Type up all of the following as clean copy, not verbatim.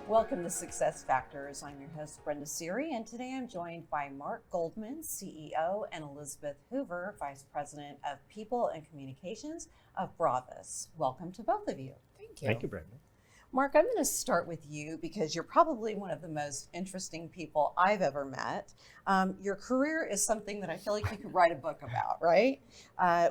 Welcome to Success Factors. I'm your host, Brenda, Siri, and today I'm joined by Mark Goldman, CEO, and Elizabeth Hoover, Vice President of People and Communications of Bravas. Welcome to both of you. Thank you. Thank you, Brenda. Mark, I'm going to start with you because you're probably one of the most interesting people I've ever met. Your career is something that I feel like you could write a book about, right?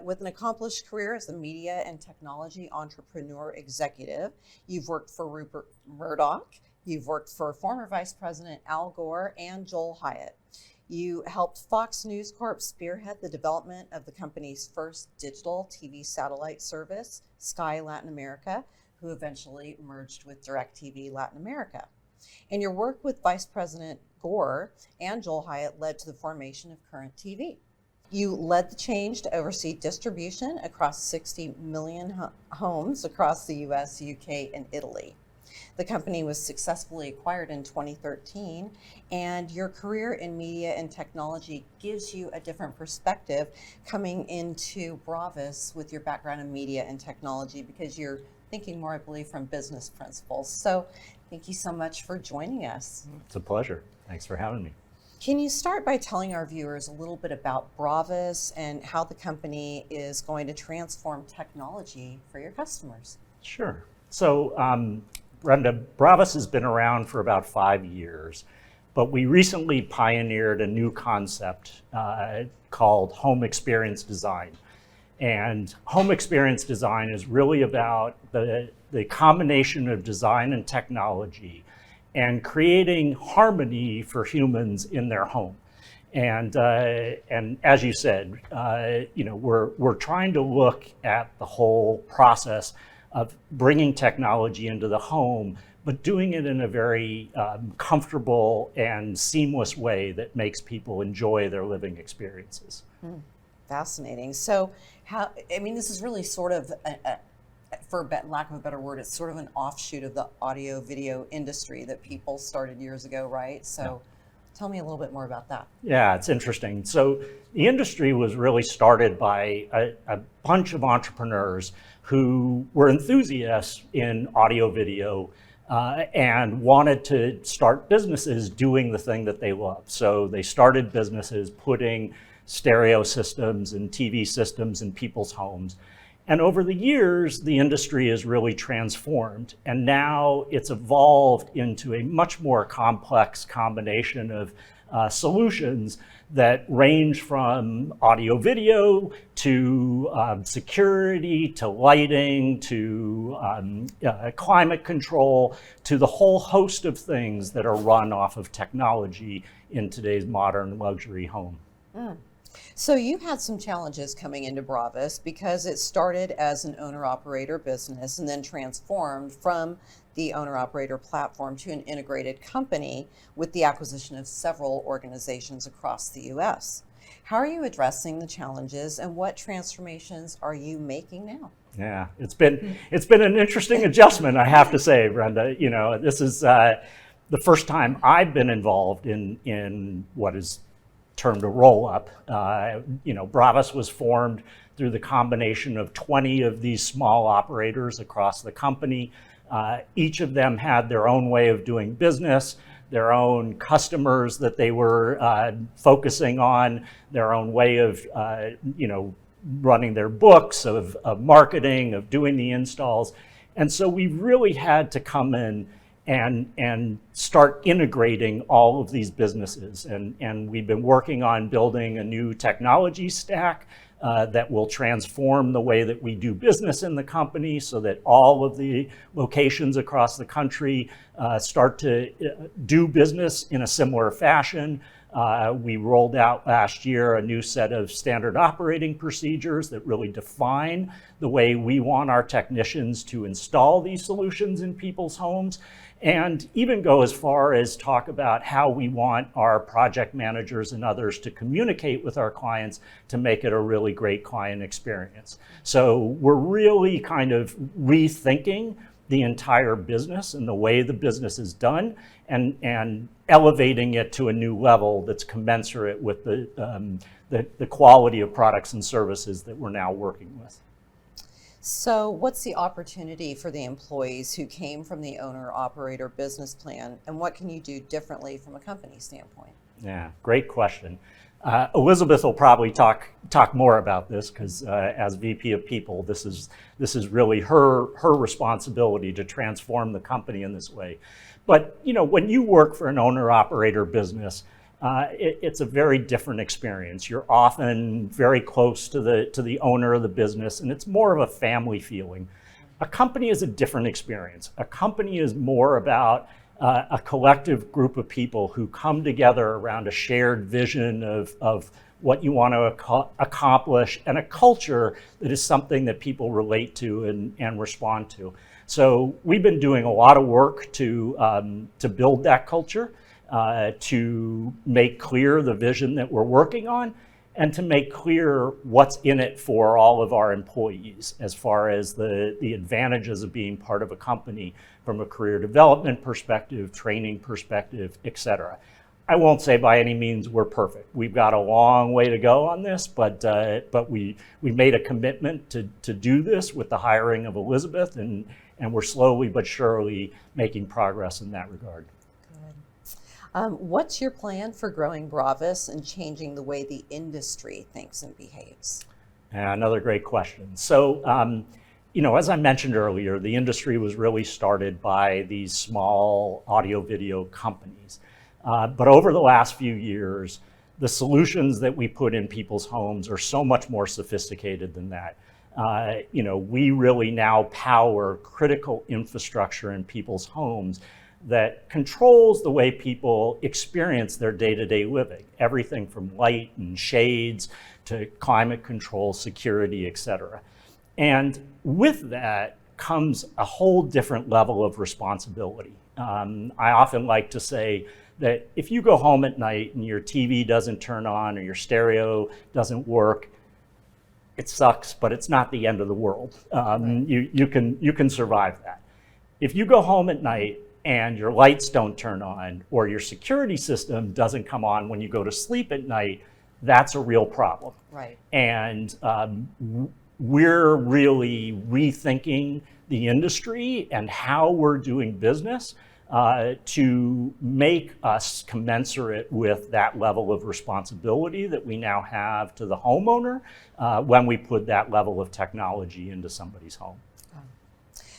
With an accomplished career as a media and technology entrepreneur executive, you've worked for Rupert Murdoch, you've worked for former Vice President Al Gore and Joel Hyatt. You helped Fox News Corp spearhead the development of the company's first digital TV satellite service, Sky Latin America, who eventually merged with DirecTV Latin America. And your work with Vice President Gore and Joel Hyatt led to the formation of Current TV. You led the change to oversee distribution across 60 million homes across the US, UK, and Italy. The company was successfully acquired in 2013, and your career in media and technology gives you a different perspective coming into Bravas with your background in media and technology because you're thinking more, I believe, from business principles. So thank you so much for joining us. It's a pleasure. Thanks for having me. Can you start by telling our viewers a little bit about Bravas and how the company is going to transform technology for your customers? Sure. So, Brenda, Bravas has been around for about 5 years, but we recently pioneered a new concept called home experience design. And home experience design is really about the combination of design and technology and creating harmony for humans in their home. And as you said, we're trying to look at the whole process of bringing technology into the home, but doing it in a very comfortable and seamless way that makes people enjoy their living experiences. Fascinating. So this is really sort of, for lack of a better word, it's sort of an offshoot of the audio video industry that people started years ago, right? So tell me a little bit more about that. Yeah, it's interesting. So the industry was really started by a bunch of entrepreneurs who were enthusiasts in audio video and wanted to start businesses doing the thing that they love. So they started businesses putting stereo systems and TV systems in people's homes. And over the years, the industry has really transformed. And now it's evolved into a much more complex combination of solutions that range from audio video to security, to lighting, to climate control, to the whole host of things that are run off of technology in today's modern luxury home. So you had some challenges coming into Bravas because it started as an owner-operator business and then transformed from the owner-operator platform to an integrated company with the acquisition of several organizations across the US. How are you addressing the challenges and what transformations are you making now? Yeah, it's been an interesting adjustment, I have to say, Brenda. You know, this is the first time I've been involved in what is termed a roll-up. Bravas was formed through the combination of 20 of these small operators across the company. Each of them had their own way of doing business, their own customers that they were focusing on, their own way of running their books, of marketing, of doing the installs. And so we really had to come in and start integrating all of these businesses. And we've been working on building a new technology stack that will transform the way that we do business in the company so that all of the locations across the country start to do business in a similar fashion. We rolled out last year a new set of standard operating procedures that really define the way we want our technicians to install these solutions in people's homes, and even go as far as talk about how we want our project managers and others to communicate with our clients to make it a really great client experience. So we're really kind of rethinking the entire business and the way the business is done, and elevating it to a new level that's commensurate with the quality of products and services that we're now working with. So, what's the opportunity for the employees who came from the owner operator business plan, and what can you do differently from a company standpoint? Yeah, great question. Elizabeth will probably talk more about this because as VP of People, this is really her responsibility to transform the company in this way. But when you work for an owner-operator business, it's a very different experience. You're often very close to the owner of the business, and it's more of a family feeling. A company is a different experience. A company is more about a collective group of people who come together around a shared vision of what you want to accomplish, and a culture that is something that people relate to and respond to. So we've been doing a lot of work to build that culture, to make clear the vision that we're working on, and to make clear what's in it for all of our employees as far as the advantages of being part of a company from a career development perspective, training perspective, et cetera. I won't say by any means we're perfect. We've got a long way to go on this, but we made a commitment to do this with the hiring of Elizabeth, and we're slowly but surely making progress in that regard. What's your plan for growing Bravas and changing the way the industry thinks and behaves? Another great question. So, as I mentioned earlier, the industry was really started by these small audio-video companies. But over the last few years, the solutions that we put in people's homes are so much more sophisticated than that. We really now power critical infrastructure in people's homes that controls the way people experience their day-to-day living. Everything from light and shades to climate control, security, et cetera. And with that comes a whole different level of responsibility. I often like to say that if you go home at night and your TV doesn't turn on or your stereo doesn't work, it sucks, but it's not the end of the world. You can survive that. If you go home at night and your lights don't turn on or your security system doesn't come on when you go to sleep at night, that's a real problem. Right. And we're really rethinking the industry and how we're doing business to make us commensurate with that level of responsibility that we now have to the homeowner when we put that level of technology into somebody's home.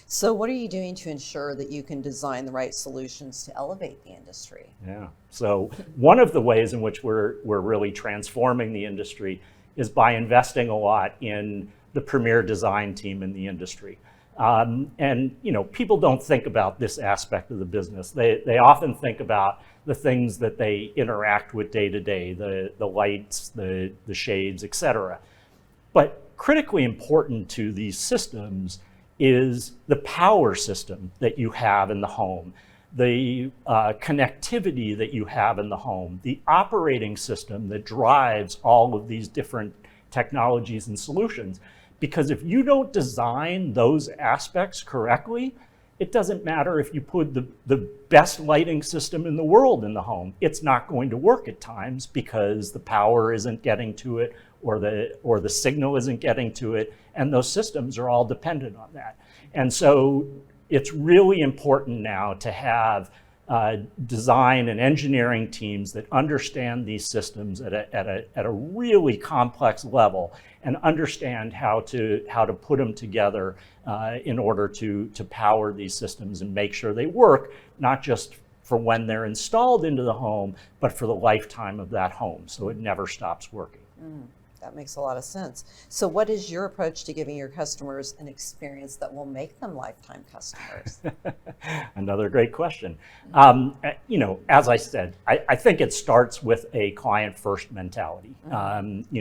So what are you doing to ensure that you can design the right solutions to elevate the industry? Yeah, so one of the ways in which we're really transforming the industry is by investing a lot in the premier design team in the industry. And people don't think about this aspect of the business. They often think about the things that they interact with day to day, the lights, the shades, et cetera. But critically important to these systems is the power system that you have in the home, the connectivity that you have in the home, the operating system that drives all of these different technologies and solutions. Because if you don't design those aspects correctly, it doesn't matter if you put the best lighting system in the world in the home. It's not going to work at times because the power isn't getting to it or the signal isn't getting to it, and those systems are all dependent on that. And so it's really important now to have design and engineering teams that understand these systems at a really complex level and understand how to put them together in order to power these systems and make sure they work, not just for when they're installed into the home, but for the lifetime of that home, so it never stops working. That makes a lot of sense. So what is your approach to giving your customers an experience that will make them lifetime customers? Another great question. As I said, I think it starts with a client-first mentality.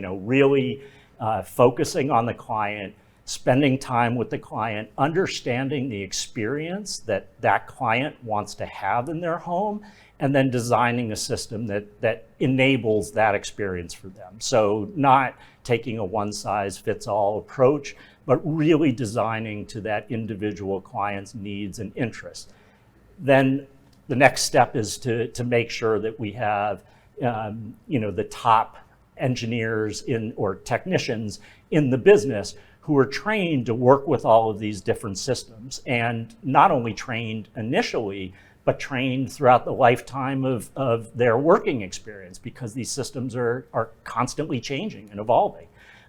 Really focusing on the client, spending time with the client, understanding the experience that that client wants to have in their home, and then designing a system that enables that experience for them. So not taking a one-size-fits-all approach, but really designing to that individual client's needs and interests. Then the next step is to make sure that we have the top engineers or technicians in the business who are trained to work with all of these different systems, and not only trained initially, but trained throughout the lifetime of their working experience, because these systems are constantly changing and evolving.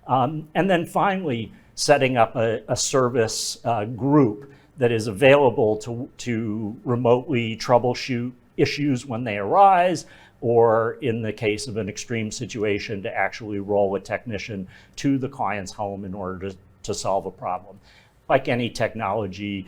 And then finally, setting up a service group that is available to remotely troubleshoot issues when they arise, or in the case of an extreme situation, to actually roll a technician to the client's home in order to solve a problem. Like any technology,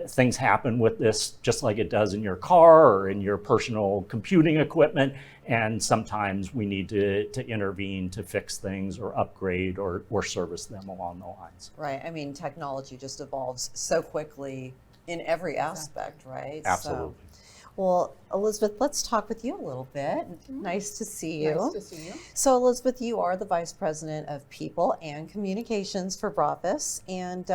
things happen with this just like it does in your car or in your personal computing equipment, and sometimes we need to intervene to fix things or upgrade or service them along the lines. Right. I mean, technology just evolves so quickly in every aspect, right? Absolutely. Well, Elizabeth, let's talk with you a little bit. Nice to see you. Nice to see you. So, Elizabeth, you are the Vice President of People and Communications for Bravas, and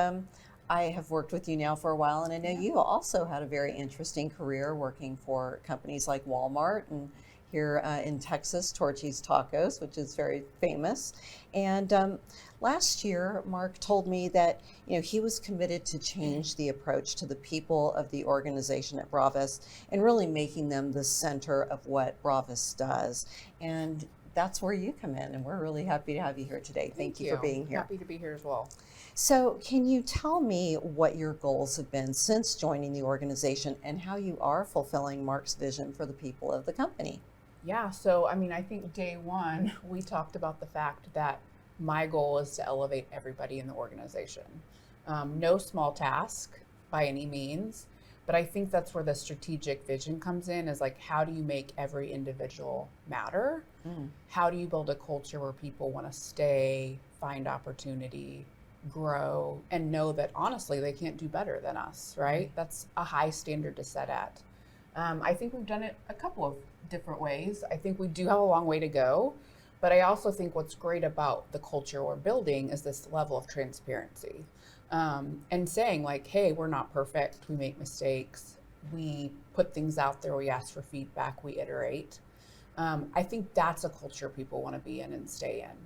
I have worked with you now for a while, and I know you also had a very interesting career working for companies like Walmart and here in Texas, Torchy's Tacos, which is very famous. And last year, Mark told me that he was committed to change the approach to the people of the organization at Bravas and really making them the center of what Bravas does. And that's where you come in, and we're really happy to have you here today. Thank you for being here. Happy to be here as well. So can you tell me what your goals have been since joining the organization and how you are fulfilling Mark's vision for the people of the company? Yeah, so I think day one, we talked about the fact that my goal is to elevate everybody in the organization. No small task by any means, but I think that's where the strategic vision comes in, is like, how do you make every individual matter? How do you build a culture where people want to stay, find opportunity, grow, and know that honestly they can't do better than us, right? That's a high standard to set at. I think we've done it a couple of different ways. I think we do have a long way to go, but I also think what's great about the culture we're building is this level of transparency, and saying like, hey, we're not perfect, we make mistakes, we put things out there, we ask for feedback, we iterate. I think that's a culture people want to be in and stay in.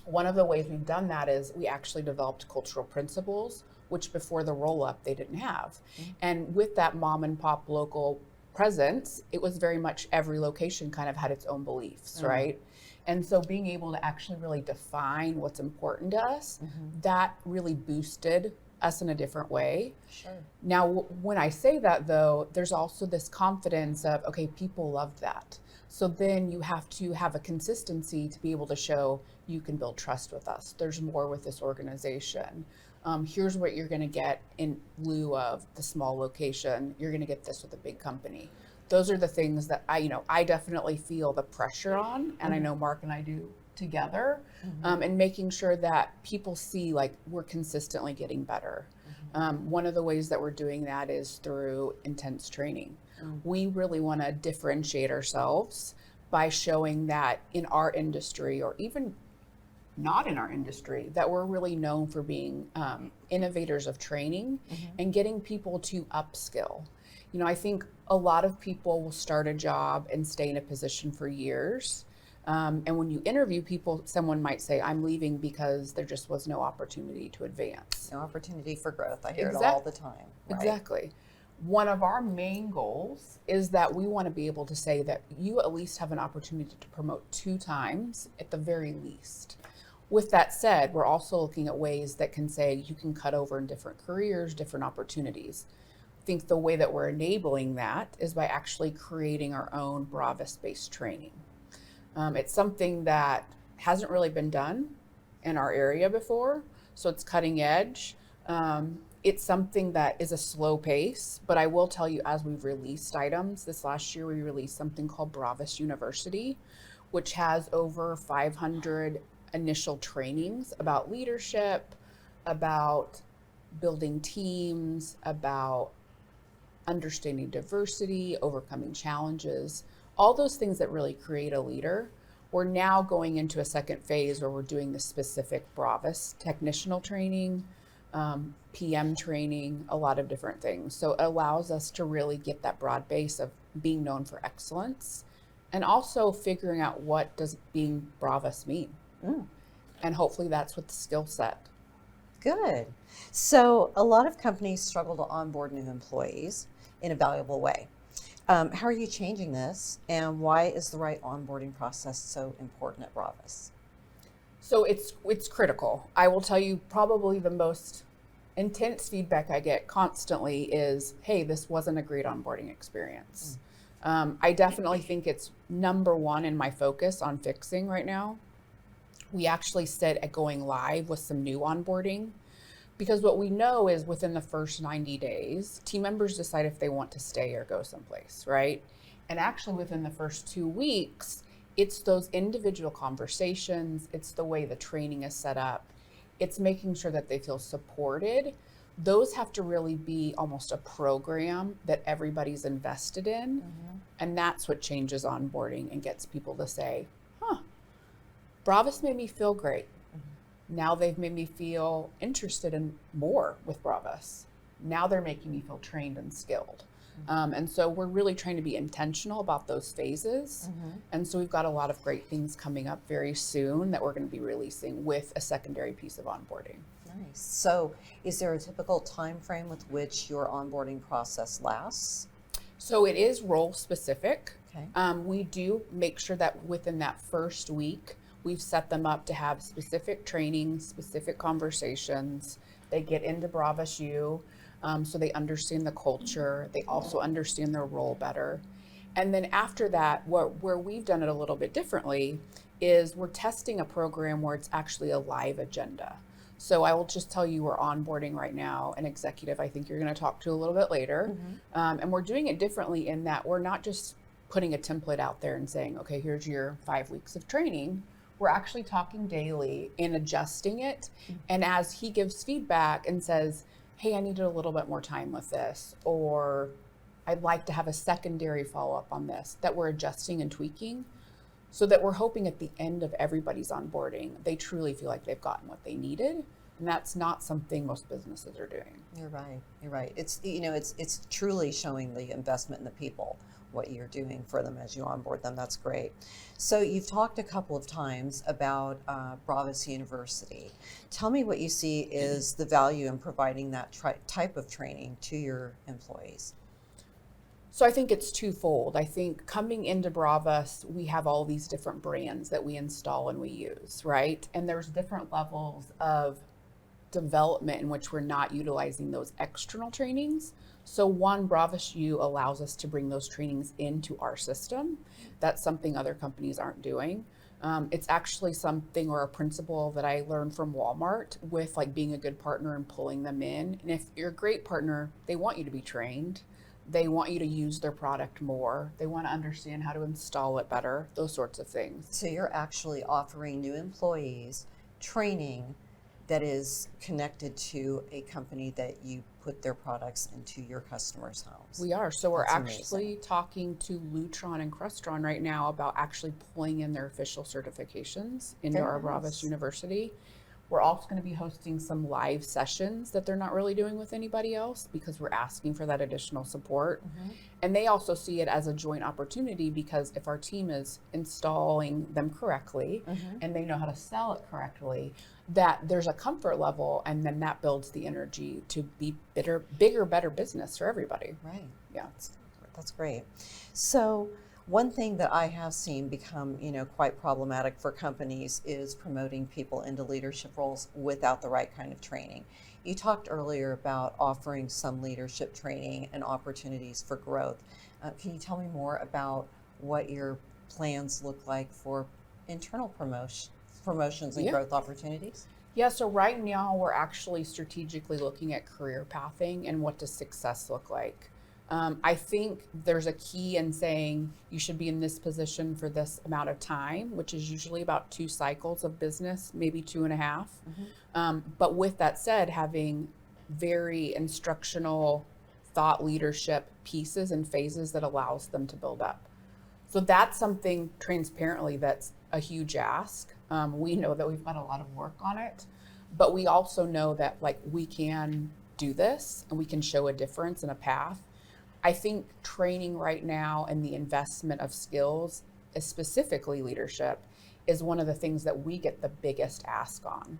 One of the ways we've done that is we actually developed cultural principles, which before the roll-up they didn't have. And with that mom and pop local presence, it was very much every location kind of had its own beliefs, right? And so being able to actually really define what's important to us, that really boosted us in a different way. Sure. Now, when I say that though, there's also this confidence of, okay, people loved that. So then you have to have a consistency to be able to show you can build trust with us. There's more with this organization. Here's what you're going to get in lieu of the small location. You're going to get this with a big company. Those are the things that I definitely feel the pressure on, and I know Mark and I do together, and making sure that people see like we're consistently getting better. One of the ways that we're doing that is through intense training. We really want to differentiate ourselves by showing that in our industry, or even not in our industry, that we're really known for being innovators of training and getting people to upskill. I think a lot of people will start a job and stay in a position for years. And when you interview people, someone might say, I'm leaving because there just was no opportunity to advance. No opportunity for growth. I hear it all the time. Right? Exactly. One of our main goals is that we want to be able to say that you at least have an opportunity to promote 2 times at the very least. With that said, we're also looking at ways that can say you can cut over in different careers, different opportunities. I think the way that we're enabling that is by actually creating our own Bravas-based training. It's something that hasn't really been done in our area before, so it's cutting edge. It's something that is a slow pace, but I will tell you, as we've released items, this last year we released something called Bravas University, which has over 500 initial trainings about leadership, about building teams, about understanding diversity, overcoming challenges, all those things that really create a leader. We're now going into a second phase where we're doing the specific Bravas technical training, PM training, a lot of different things. So it allows us to really get that broad base of being known for excellence, and also figuring out what does being Bravas mean. And hopefully that's what the skill set. Good. So a lot of companies struggle to onboard new employees in a valuable way. How are you changing this, and why is the right onboarding process so important at Bravas? So it's critical. I will tell you, probably the most intense feedback I get constantly is, "Hey, this wasn't a great onboarding experience." I definitely think it's number one in my focus on fixing right now. We actually said at going live with some new onboarding, because what we know is within the first 90 days, team members decide if they want to stay or go someplace, right? And actually within the first 2 weeks, it's those individual conversations, it's the way the training is set up, it's making sure that they feel supported. Those have to really be almost a program that everybody's invested in. And that's what changes onboarding and gets people to say, huh, Bravas made me feel great. Now they've made me feel interested in more with Bravas. Now they're making me feel trained and skilled. And so we're really trying to be intentional about those phases. And so we've got a lot of great things coming up very soon that we're going to be releasing with a secondary piece of onboarding. Nice. So is there a typical time frame with which your onboarding process lasts? So it is role specific. Okay. We do make sure that within that first week, we've set them up to have specific training, specific conversations. They get into Bravas U, so they understand the culture. They also understand their role better. And then after that, where we've done it a little bit differently is we're testing a program where it's actually a live agenda. So I will just tell you, we're onboarding right now an executive I think you're going to talk to a little bit later. And we're doing it differently in that we're not just putting a template out there and saying, okay, here's your 5 weeks of training. We're actually talking daily and adjusting it. And as he gives feedback and says, hey, I needed a little bit more time with this, or I'd like to have a secondary follow-up on this, that we're adjusting and tweaking so that we're hoping at the end of everybody's onboarding, they truly feel like they've gotten what they needed. And that's not something most businesses are doing. You're right. You're right. It's, it's truly showing the investment in the people, what you're doing for them as you onboard them. That's great. So you've talked a couple of times about Bravas University. Tell me what you see is the value in providing that type of training to your employees. So I think it's twofold. I think coming into Bravas, we have all these different brands that we install and we use, right? And there's different levels of development in which we're not utilizing those external trainings. So one, Bravas U allows us to bring those trainings into our system. That's something other companies aren't doing. It's actually something or a principle that I learned from Walmart with like being a good partner and pulling them in. And if you're a great partner, they want you to be trained. They want you to use their product more. They want to understand how to install it better, those sorts of things. So you're actually offering new employees training that is connected to a company that you put their products into your customers' homes. We are. So we're That's actually amazing. talking to Lutron and Crestron right now about actually pulling in their official certifications into Very our nice. Bravas University. We're also going to be hosting some live sessions that they're not really doing with anybody else because we're asking for that additional support. And they also see it as a joint opportunity because if our team is installing them correctly and they know how to sell it correctly, that there's a comfort level, and then that builds the energy to be bigger, better business for everybody. Right. Yeah. That's great. So one thing that I have seen become, quite problematic for companies is promoting people into leadership roles without the right kind of training. You talked earlier about offering some leadership training and opportunities for growth. Can you tell me more about what your plans look like for internal promotions and growth opportunities? Yeah, so right now we're actually strategically looking at career pathing and what does success look like. I think there's a key in saying you should be in this position for this amount of time, which is usually about 2 cycles of business, maybe 2.5. But with that said, having very instructional thought leadership pieces and phases that allows them to build up. So that's something transparently that's a huge ask. We know that we've got a lot of work on it, but we also know that like we can do this and we can show a difference and a path. I think training right now and the investment of skills, specifically leadership, is one of the things that we get the biggest ask on.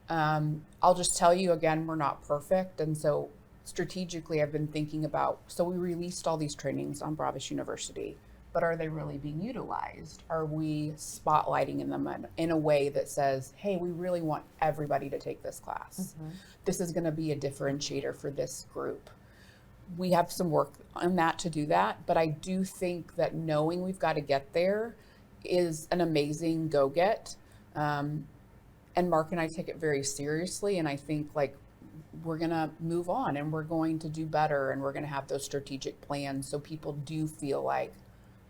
I'll just tell you again, we're not perfect. And so strategically, I've been thinking about, so we released all these trainings on Bravas University, but are they really being utilized? Are we spotlighting in them in a way that says, hey, we really want everybody to take this class. This is going to be a differentiator for this group. We have some work on that to do that, but I do think that knowing we've got to get there is an amazing go-get. And Mark and I take it very seriously, and I think like we're going to move on and we're going to do better, and we're going to have those strategic plans so people do feel like,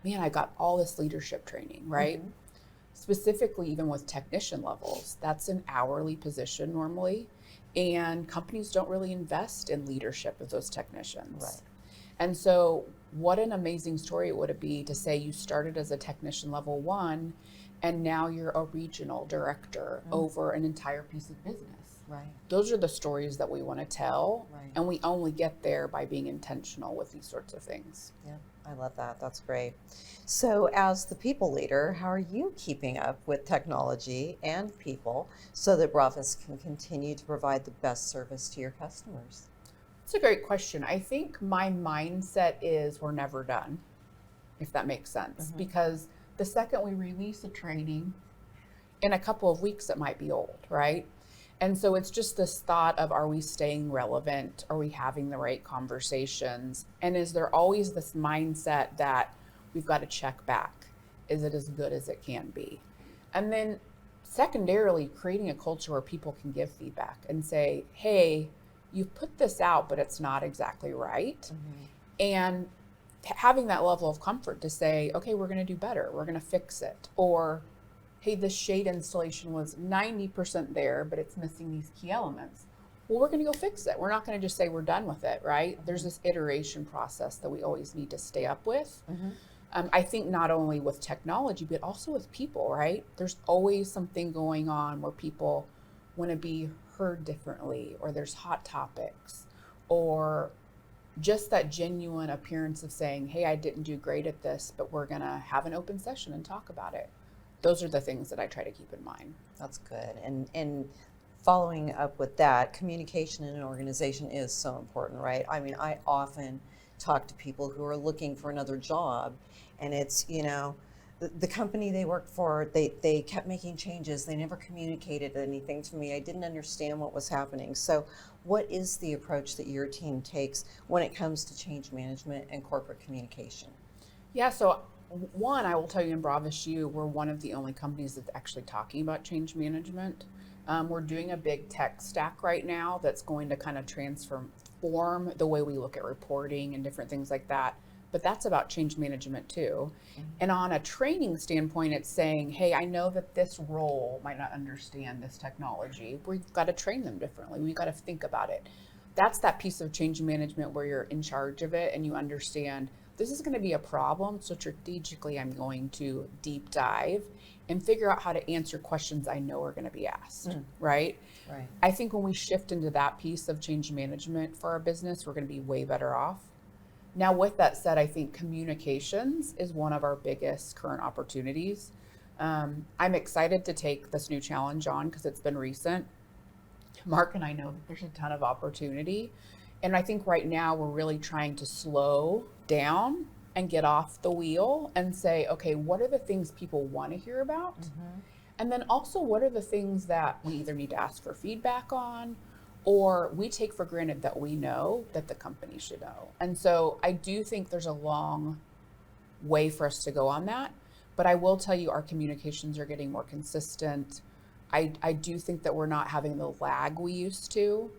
man, I got all this leadership training, right? Specifically, even with technician levels, that's an hourly position normally, and companies don't really invest in leadership of those technicians. Right. And so what an amazing story it would be to say you started as a technician level 1 and now you're a regional director over an entire piece of business. Right. Those are the stories that we want to tell, Right. and we only get there by being intentional with these sorts of things. Yeah, I love that. That's great. So as the people leader, how are you keeping up with technology and people so that Bravas can continue to provide the best service to your customers? It's a great question. I think my mindset is we're never done, if that makes sense, because the second we release a training, in a couple of weeks it might be old, right? And so it's just this thought of, are we staying relevant? Are we having the right conversations? And is there always this mindset that we've got to check back? Is it as good as it can be? And then secondarily, creating a culture where people can give feedback and say, hey, you've put this out, but it's not exactly right. And having that level of comfort to say, okay, we're going to do better. We're going to fix it. Or, hey, this shade installation was 90% there, but it's missing these key elements. Well, we're going to go fix it. We're not going to just say we're done with it, right? There's this iteration process that we always need to stay up with. I think not only with technology, but also with people, right? There's always something going on where people want to be heard differently, or there's hot topics, or just that genuine appearance of saying, hey, I didn't do great at this, but we're going to have an open session and talk about it. Those are the things that I try to keep in mind. That's good. And following up with that, communication in an organization is so important, right? I mean, I often talk to people who are looking for another job, and it's, you know, the company they worked for, they kept making changes. They never communicated anything to me. I didn't understand what was happening. So what is the approach that your team takes when it comes to change management and corporate communication? Yeah, so one, I will tell you, in Bravas U, we're one of the only companies that's actually talking about change management. We're doing a big tech stack right now that's going to kind of transform the way we look at reporting and different things like that. But that's about change management too. And on a training standpoint, it's saying, hey, I know that this role might not understand this technology. We've got to train them differently. We've got to think about it. That's that piece of change management where you're in charge of it and you understand this is going to be a problem. So strategically, I'm going to deep dive and figure out how to answer questions I know are going to be asked, right? Right. I think when we shift into that piece of change management for our business, we're going to be way better off. Now, with that said, I think communications is one of our biggest current opportunities. I'm excited to take this new challenge on because it's been recent. Mark and I know that there's a ton of opportunity. And I think right now we're really trying to slow down and get off the wheel and say, okay, what are the things people want to hear about? And then also, what are the things that we either need to ask for feedback on, or we take for granted that we know that the company should know. And so I do think there's a long way for us to go on that. But I will tell you, our communications are getting more consistent. I do think that we're not having the lag we used to.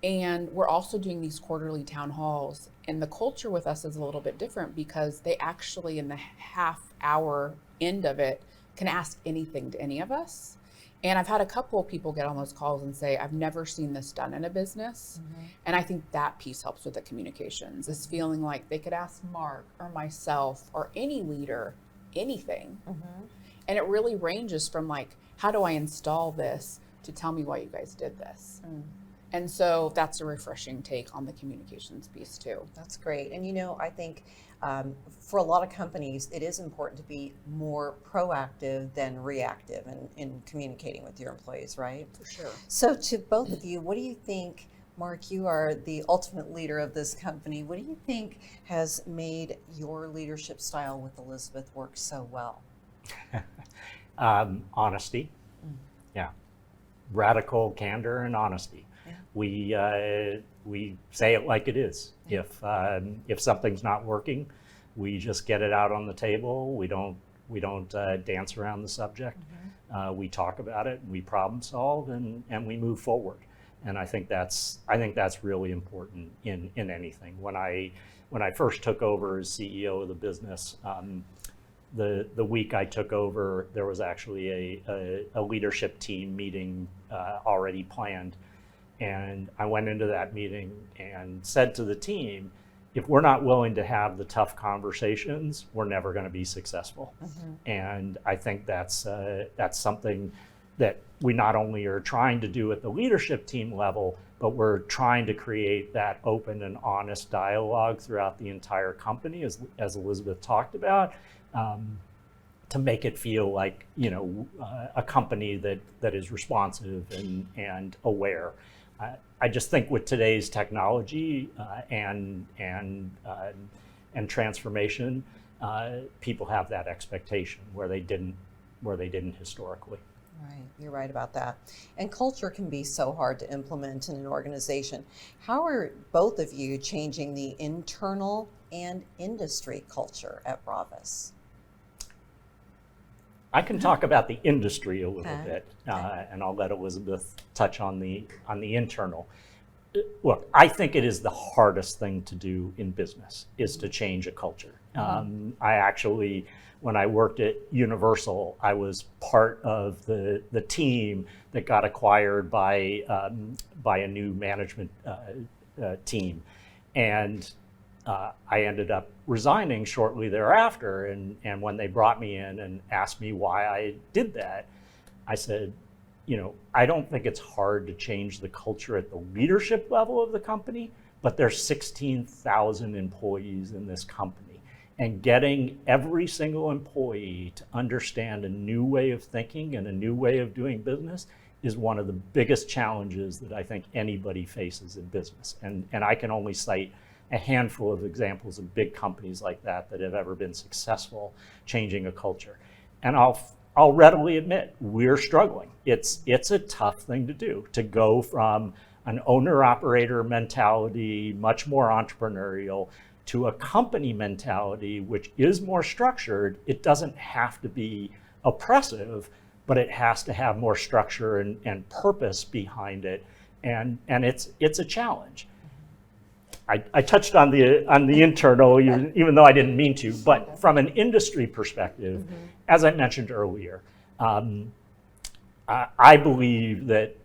And we're also doing these quarterly town halls. And the culture with us is a little bit different because they actually, in the half hour end of it, can ask anything to any of us. And I've had a couple of people get on those calls and say, I've never seen this done in a business. And I think that piece helps with the communications, is feeling like they could ask Mark or myself or any leader anything. And it really ranges from like, how do I install this, to tell me why you guys did this. And so that's a refreshing take on the communications piece too. That's great. And I think for a lot of companies, it is important to be more proactive than reactive in communicating with your employees, right? For sure. So to both of you, what do you think, Mark, you are the ultimate leader of this company. What do you think has made your leadership style with Elizabeth work so well? Honesty. Yeah. Radical candor and honesty. Yeah. We say it like it is. Yeah. If something's not working, we just get it out on the table. We don't dance around the subject. We talk about it, we problem solve, and we move forward. And I think that's really important in anything. When I first took over as CEO of the business, the week I took over, there was actually a leadership team meeting already planned. And I went into that meeting and said to the team, if we're not willing to have the tough conversations, we're never going to be successful. And I think that's something that we not only are trying to do at the leadership team level, but we're trying to create that open and honest dialogue throughout the entire company, as Elizabeth talked about, to make it feel like a company that is responsive and aware. I just think with today's technology and transformation, people have that expectation where they didn't historically. Right, you're right about that. And culture can be so hard to implement in an organization. How are both of you changing the internal and industry culture at Bravas? I can talk about the industry a little Okay. bit, and I'll let Elizabeth touch on the internal. Look, I think it is the hardest thing to do in business is to change a culture. I actually, when I worked at Universal, I was part of the team that got acquired by a new management team, and I ended up resigning shortly thereafter. And when they brought me in and asked me why I did that, I said, I don't think it's hard to change the culture at the leadership level of the company, but there's 16,000 employees in this company. And getting every single employee to understand a new way of thinking and a new way of doing business is one of the biggest challenges that I think anybody faces in business. And I can only cite a handful of examples of big companies like that have ever been successful changing a culture. And I'll readily admit, we're struggling. It's a tough thing to do, to go from an owner-operator mentality, much more entrepreneurial, to a company mentality, which is more structured. It doesn't have to be oppressive, but it has to have more structure and purpose behind it. And it's a challenge. I touched on the internal, even though I didn't mean to, but from an industry perspective, as I mentioned earlier, I believe that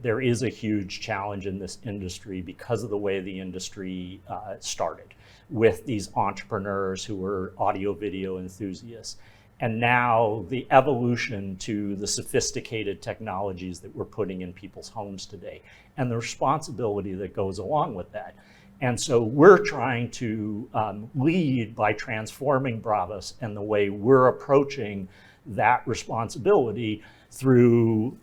there is a huge challenge in this industry because of the way the industry started, with these entrepreneurs who were audio video enthusiasts. And now the evolution to the sophisticated technologies that we're putting in people's homes today, and the responsibility that goes along with that. And so we're trying to lead by transforming Bravas and the way we're approaching that responsibility through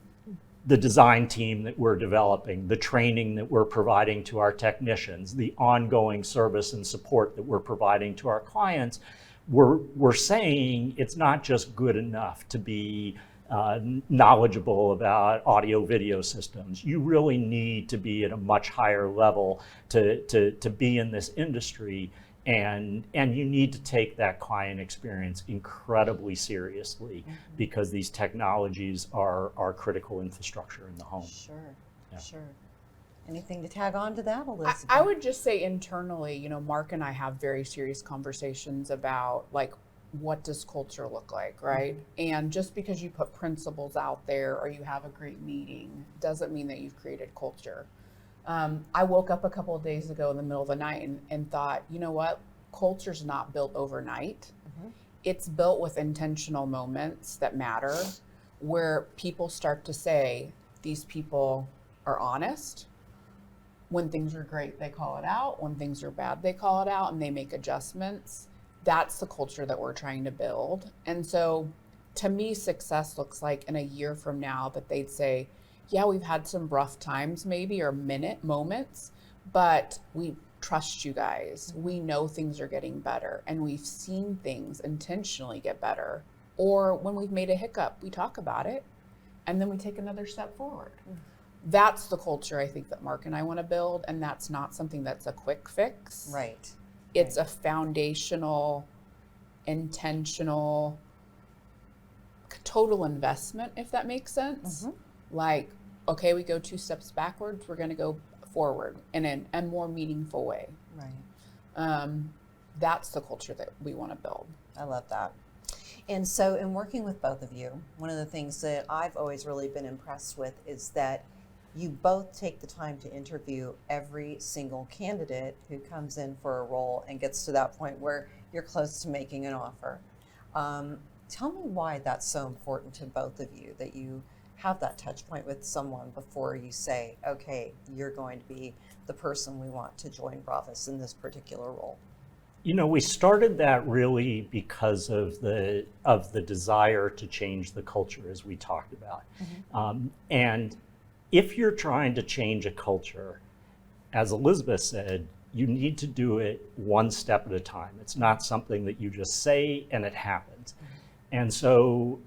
the design team that we're developing, the training that we're providing to our technicians, the ongoing service and support that we're providing to our clients. We're saying it's not just good enough to be knowledgeable about audio video systems. You really need to be at a much higher level to be in this industry, and you need to take that client experience incredibly seriously, because these technologies are critical infrastructure in the home. Sure, Yeah. sure. Anything to tag on to that, Elizabeth? I would just say internally, Mark and I have very serious conversations about what does culture look like, right? And just because you put principles out there or you have a great meeting doesn't mean that you've created culture. I woke up a couple of days ago in the middle of the night and thought, you know what? Culture's not built overnight. It's built with intentional moments that matter, where people start to say, these people are honest, When things are great, they call it out. When things are bad, they call it out and they make adjustments. That's the culture that we're trying to build. And so to me, success looks like in a year from now that they'd say, yeah, we've had some rough times maybe, or moments, but we trust you guys. We know things are getting better, and we've seen things intentionally get better. Or when we've made a hiccup, we talk about it and then we take another step forward. That's the culture I think that Mark and I want to build, and that's not something that's a quick fix. Right. It's a foundational, intentional, total investment, if that makes sense. Like, okay, we go 2 steps backwards, we're going to go forward in a more meaningful way. Right. That's the culture that we want to build. I love that. And so in working with both of you, one of the things that I've always really been impressed with is that you both take the time to interview every single candidate who comes in for a role and gets to that point where you're close to making an offer. Tell me why that's so important to both of you, that you have that touch point with someone before you say, okay, you're going to be the person we want to join Bravas in this particular role. You know, we started that really because of the desire to change the culture, as we talked about. And if you're trying to change a culture, as Elizabeth said, you need to do it one step at a time. It's not something that you just say and it happens. And so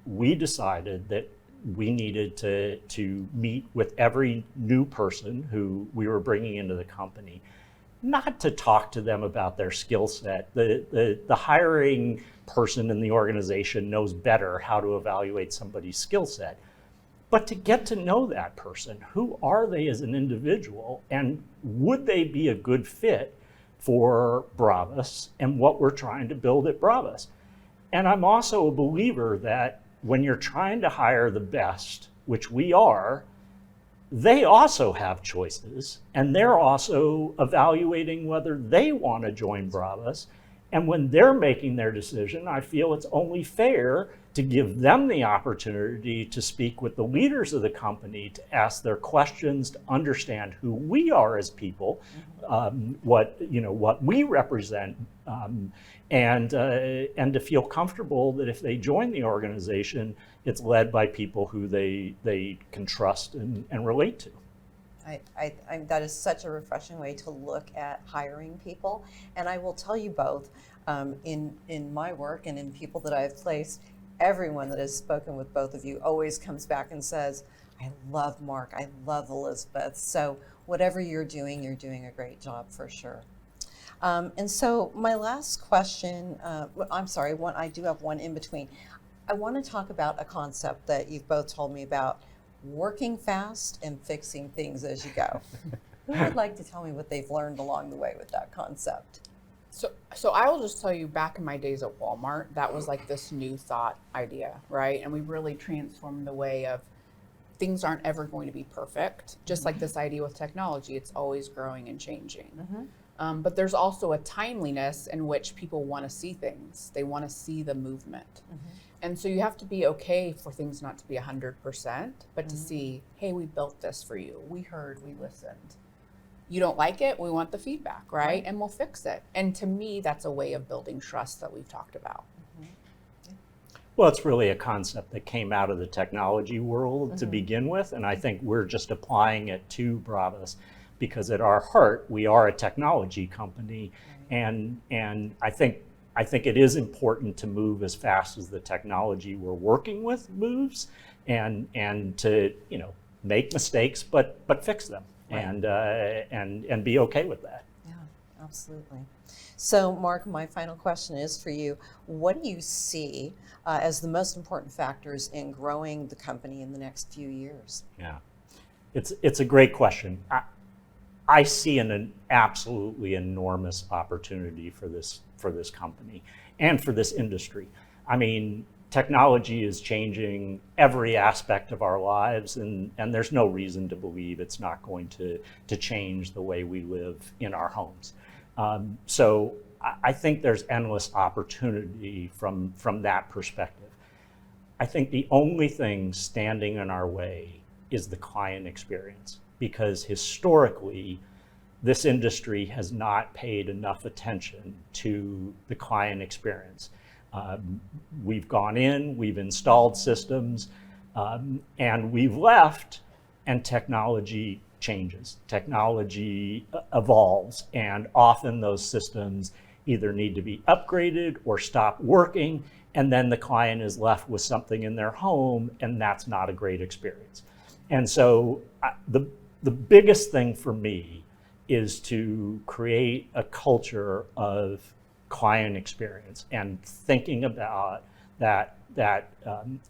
we decided that we needed to meet with every new person who we were bringing into the company, not to talk to them about their skill set. The hiring person in the organization knows better how to evaluate somebody's skill set, but to get to know that person. Who are they as an individual, and would they be a good fit for Bravas and what we're trying to build at Bravas? And I'm also a believer that when you're trying to hire the best, which we are, they also have choices, and they're also evaluating whether they want to join Bravas. And when they're making their decision, I feel it's only fair to give them the opportunity to speak with the leaders of the company, to ask their questions, to understand who we are as people, what we represent, and to feel comfortable that if they join the organization, it's led by people who they can trust and relate to. That is such a refreshing way to look at hiring people. And I will tell you both, in my work and in people that I've placed, everyone that has spoken with both of you always comes back and says, I love Mark, I love Elizabeth. So whatever you're doing a great job for sure. And so my last question, I do have one in between. I want to talk about a concept that you've both told me about: working fast and fixing things as you go. Who would like to tell me what they've learned along the way with that concept? So I will just tell you, back in my days at Walmart, that was like this new thought idea, right? And we really transformed the way of things aren't ever going to be perfect. Just like this idea with technology, it's always growing and changing. But there's also a timeliness in which people want to see things. They want to see the movement. And so you have to be okay for things not to be 100%, but to see, hey, we built this for you. We heard, we listened. You don't like it, we want the feedback, right? And we'll fix it. And to me, that's a way of building trust that we've talked about. Well, it's really a concept that came out of the technology world to begin with, and I think we're just applying it to Bravas because at our heart, we are a technology company, and I think it is important to move as fast as the technology we're working with moves, and to make mistakes, but fix them, and be okay with that. Yeah, absolutely. So, Mark, my final question is for you. What do you see as the most important factors in growing the company in the next few years? Yeah, it's a great question. I see an absolutely enormous opportunity for this company and for this industry. I mean, technology is changing every aspect of our lives, and there's no reason to believe it's not going to change the way we live in our homes. So I think there's endless opportunity from that perspective. I think the only thing standing in our way is the client experience. because historically, this industry has not paid enough attention to the client experience. We've gone in, we've installed systems, and we've left, and technology changes. Technology evolves, and often those systems either need to be upgraded or stop working, and then the client is left with something in their home, and that's not a great experience. And so the biggest thing for me is to create a culture of client experience and thinking about that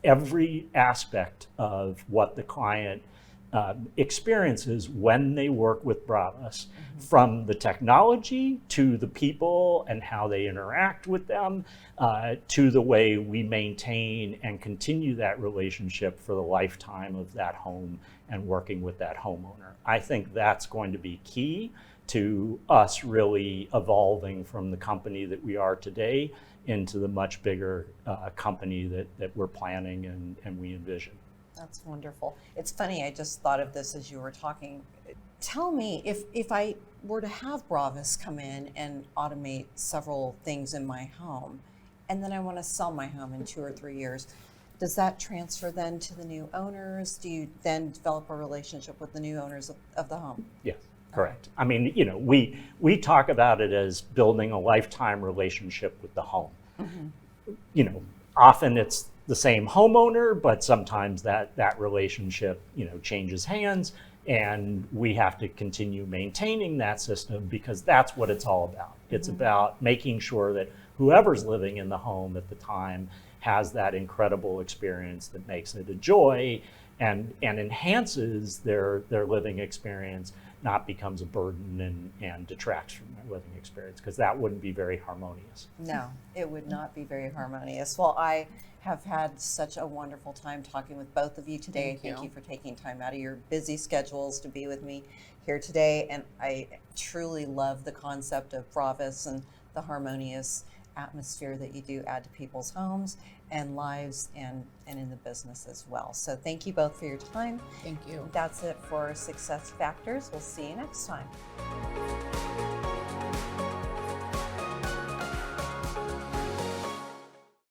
every aspect of what the client experiences when they work with Bravas, from the technology to the people and how they interact with them, to the way we maintain and continue that relationship for the lifetime of that home and working with that homeowner. I think that's going to be key to us really evolving from the company that we are today into the much bigger company that we're planning and we envision. That's wonderful. It's funny, I just thought of this as you were talking. Tell me, if I were to have Bravas come in and automate several things in my home, and then I want to sell my home in 2 or 3 years, does that transfer then to the new owners? Do you then develop a relationship with the new owners of the home? Yes, correct. I mean, you know, we talk about it as building a lifetime relationship with the home. You know, often it's the same homeowner, but sometimes that relationship, you know, changes hands, and we have to continue maintaining that system because that's what it's all about. It's about making sure that whoever's living in the home at the time has that incredible experience that makes it a joy and enhances their living experience, not becomes a burden and detracts from their living experience, because that wouldn't be very harmonious. No, it would not be very harmonious. Well, I have had such a wonderful time talking with both of you today. Thank you for taking time out of your busy schedules to be with me here today. And I truly love the concept of Bravas and the harmonious atmosphere that you do add to people's homes and lives and in the business as well. So thank you both for your time. Thank you. That's it for Success Factors. We'll see you next time.